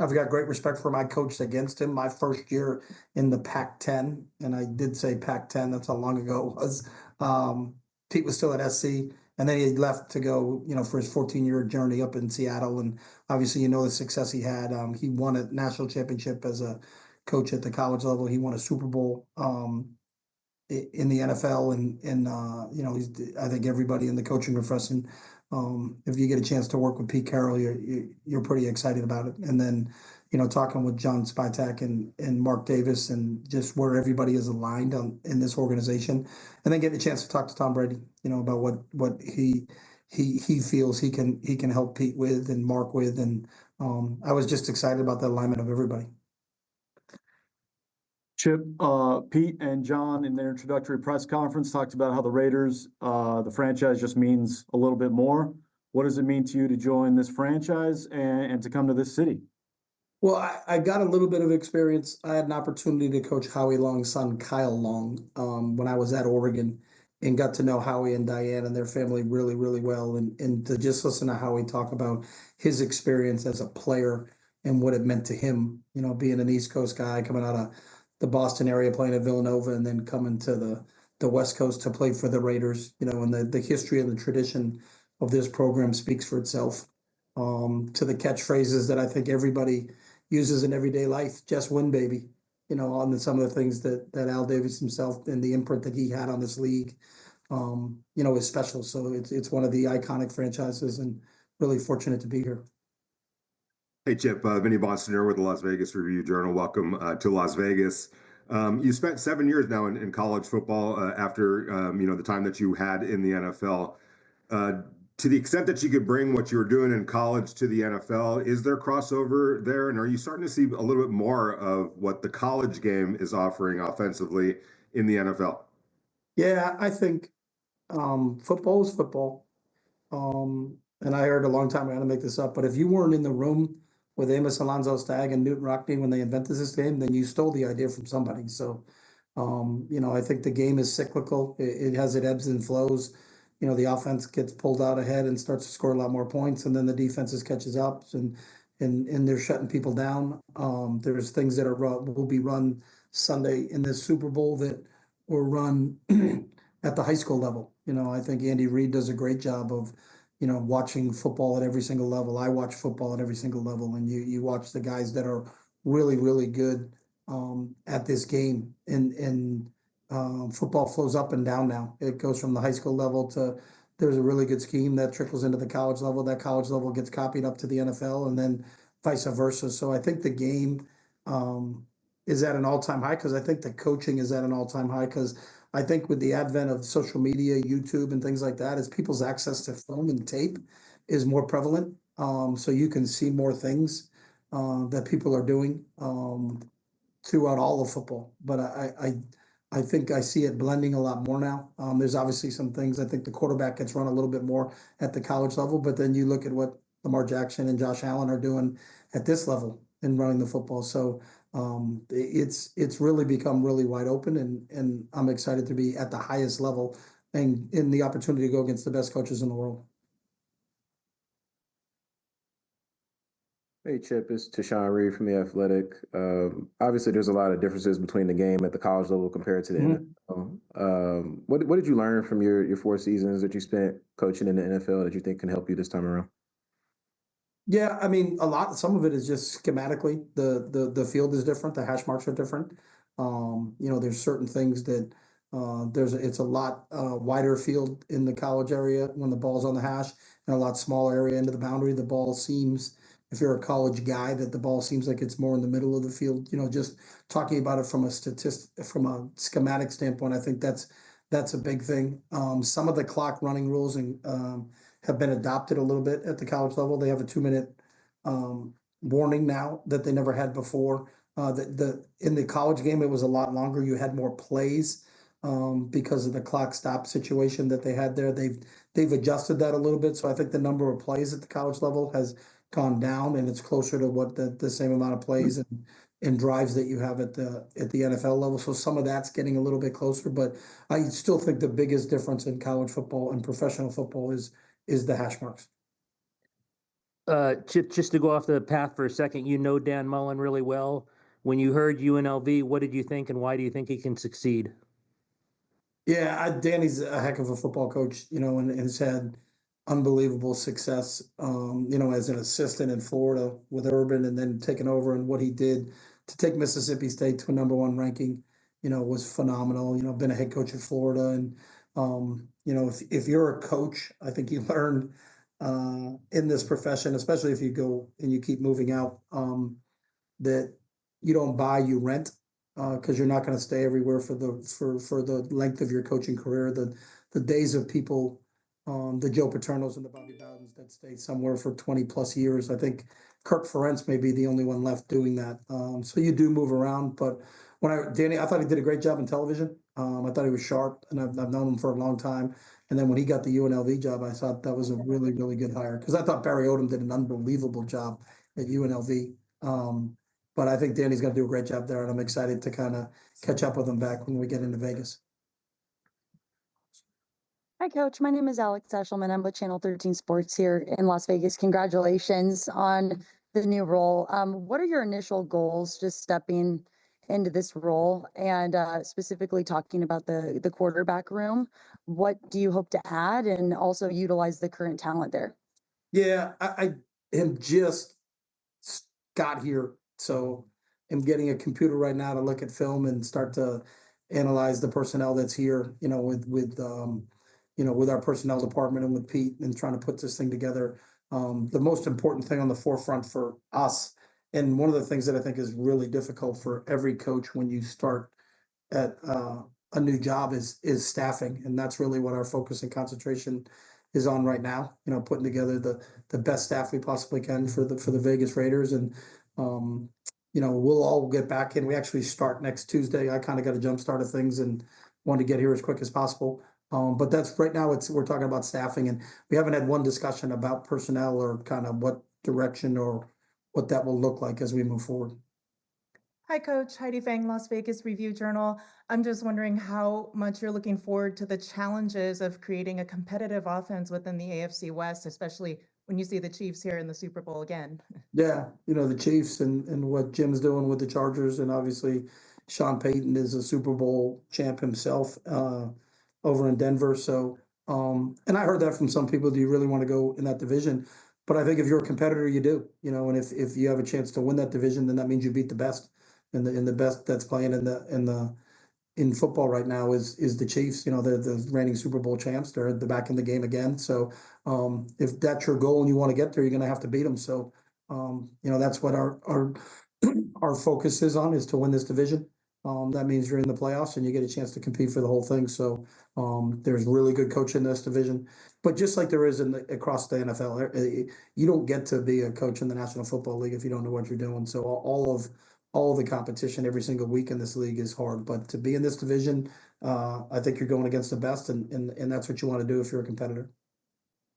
I've got great respect for him. I coached against him my first year in the Pac-10, and I did say Pac-10. That's how long ago it was. Pete was still at SC, and then he left to go, for his 14-year journey up in Seattle. And obviously, the success he had. He won a national championship as a coach at the college level. He won a Super Bowl in the NFL, and I think everybody in the coaching profession, if you get a chance to work with Pete Carroll, you're pretty excited about it. And then, talking with John Spytak and Mark Davis, and just where everybody is aligned in this organization, and then getting a chance to talk to Tom Brady, about what he feels he can help Pete with and Mark with, and I was just excited about the alignment of everybody. Chip, Pete and John in their introductory press conference talked about how the Raiders, the franchise just means a little bit more. What does it mean to you to join this franchise and to come to this city? Well, I got a little bit of experience. I had an opportunity to coach Howie Long's son, Kyle Long, when I was at Oregon, and got to know Howie and Diane and their family really, really well. And to just listen to Howie talk about his experience as a player and what it meant to him, being an East Coast guy coming out of the Boston area, playing at Villanova, and then coming to the West Coast to play for the Raiders, and the history and the tradition of this program speaks for itself. To the catchphrases that I think everybody uses in everyday life, just win, baby, on some of the things that Al Davis himself and the imprint that he had on this league, is special. So it's one of the iconic franchises, and really fortunate to be here. Hey, Chip, Vinny Bonsignor with the Las Vegas Review-Journal. Welcome to Las Vegas. You spent 7 years now in college football after, the time that you had in the NFL. To the extent that you could bring what you were doing in college to the NFL, is there crossover there? And are you starting to see a little bit more of what the college game is offering offensively in the NFL? Yeah, I think football is football. And I heard a long time ago, I'm going to make this up, but if you weren't in the room with Amos Alonzo Stagg and Newton Rockne when they invented this game, then you stole the idea from somebody. So, I think the game is cyclical. It has its ebbs and flows. The offense gets pulled out ahead and starts to score a lot more points, and then the defenses catches up, and they're shutting people down. There's things that will be run Sunday in this Super Bowl that were run at the high school level. I think Andy Reid does a great job of watching football at every single level. I watch football at every single level, and you watch the guys that are really, really good at this game. And football flows up and down now. It goes from the high school level to there's a really good scheme that trickles into the college level. That college level gets copied up to the NFL, and then vice versa. So I think the game is at an all-time high, because I think the coaching is at an all-time high, because I think with the advent of social media, YouTube, and things like that, as people's access to film and tape is more prevalent. So you can see more things that people are doing throughout all of football. But I think I see it blending a lot more now. There's obviously some things. I think the quarterback gets run a little bit more at the college level, but then you look at what Lamar Jackson and Josh Allen are doing at this level in running the football. So it's really become really wide open, and I'm excited to be at the highest level and in the opportunity to go against the best coaches in the world. Hey, Chip, it's Tashawn Reed from The Athletic. Obviously, there's a lot of differences between the game at the college level compared to the NFL. What did you learn from your 4 seasons that you spent coaching in the NFL that you think can help you this time around? Yeah, I mean, some of it is just schematically. The field is different. The hash marks are different. There's certain things that it's a lot wider field in the college area when the ball's on the hash, and a lot smaller area into the boundary. The ball seems, if you're a college guy, that the ball seems like it's more in the middle of the field. Just talking about it from a schematic standpoint, I think that's a big thing. Some of the clock running rules have been adopted a little bit at the college level. They have a 2-minute warning now that they never had before. In the college game, it was a lot longer. You had more plays because of the clock stop situation that they had there. They've adjusted that a little bit. So I think the number of plays at the college level has gone down, and it's closer to what the same amount of plays and drives that you have at the NFL level. So some of that's getting a little bit closer, but I still think the biggest difference in college football and professional football is the hash marks. Chip, just to go off the path for a second, you know Dan Mullen really well. When you heard UNLV, what did you think, and why do you think he can succeed? Yeah, Danny's a heck of a football coach, and has had unbelievable success, as an assistant in Florida with Urban and then taking over, and what he did to take Mississippi State to a #1 ranking, was phenomenal. Been a head coach in Florida. And, if you're a coach, I think you learn in this profession, especially if you go and you keep moving out, that you don't buy, you rent, because you're not going to stay everywhere for the length of your coaching career. The days of people, the Joe Paternos and the Bobby Bowdens that stay somewhere for 20+ years. I think Kirk Ferentz may be the only one left doing that. So you do move around, but Danny, I thought he did a great job in television. I thought he was sharp, and I've known him for a long time. And then when he got the UNLV job, I thought that was a really, really good hire, because I thought Barry Odom did an unbelievable job at UNLV. But I think Danny's going to do a great job there, and I'm excited to kind of catch up with him back when we get into Vegas. Hi, Coach. My name is Alex Eshelman. I'm with Channel 13 Sports here in Las Vegas. Congratulations on the new role. What are your initial goals just stepping into this role, and specifically talking about the quarterback room? What do you hope to add and also utilize the current talent there? Yeah, I am just got here, so I'm getting a computer right now to look at film and start to analyze the personnel that's here. With our personnel department and with Pete, and trying to put this thing together. The most important thing on the forefront for us, and one of the things that I think is really difficult for every coach when you start at a new job, is staffing, and that's really what our focus and concentration is on right now. Putting together the best staff we possibly can for the Vegas Raiders. And we'll all get back in. We actually start next Tuesday. I kind of got a jump start of things and wanted to get here as quick as possible. But that's right now. We're talking about staffing, and we haven't had one discussion about personnel or kind of what direction or what that will look like as we move forward. Hi, Coach. Heidi Fang, Las Vegas Review-Journal. I'm just wondering how much you're looking forward to the challenges of creating a competitive offense within the AFC West, especially when you see the Chiefs here in the Super Bowl again. Yeah, the Chiefs and what Jim's doing with the Chargers, and obviously Sean Payton is a Super Bowl champ himself over in Denver. So, and I heard that from some people. Do you really want to go in that division? But I think if you're a competitor, you do. And if you have a chance to win that division, then that means you beat the best. And the best that's playing in football right now is the Chiefs. They're the reigning Super Bowl champs. They're back in the game again. So if that's your goal and you want to get there, you're going to have to beat them. So that's what our our focus is on, is to win this division. That means you're in the playoffs and you get a chance to compete for the whole thing. So there's really good coach in this division, but just like there is across the NFL, you don't get to be a coach in the National Football League if you don't know what you're doing. So all the competition every single week in this league is hard, but to be in this division, I think you're going against the best, and that's what you want to do if you're a competitor.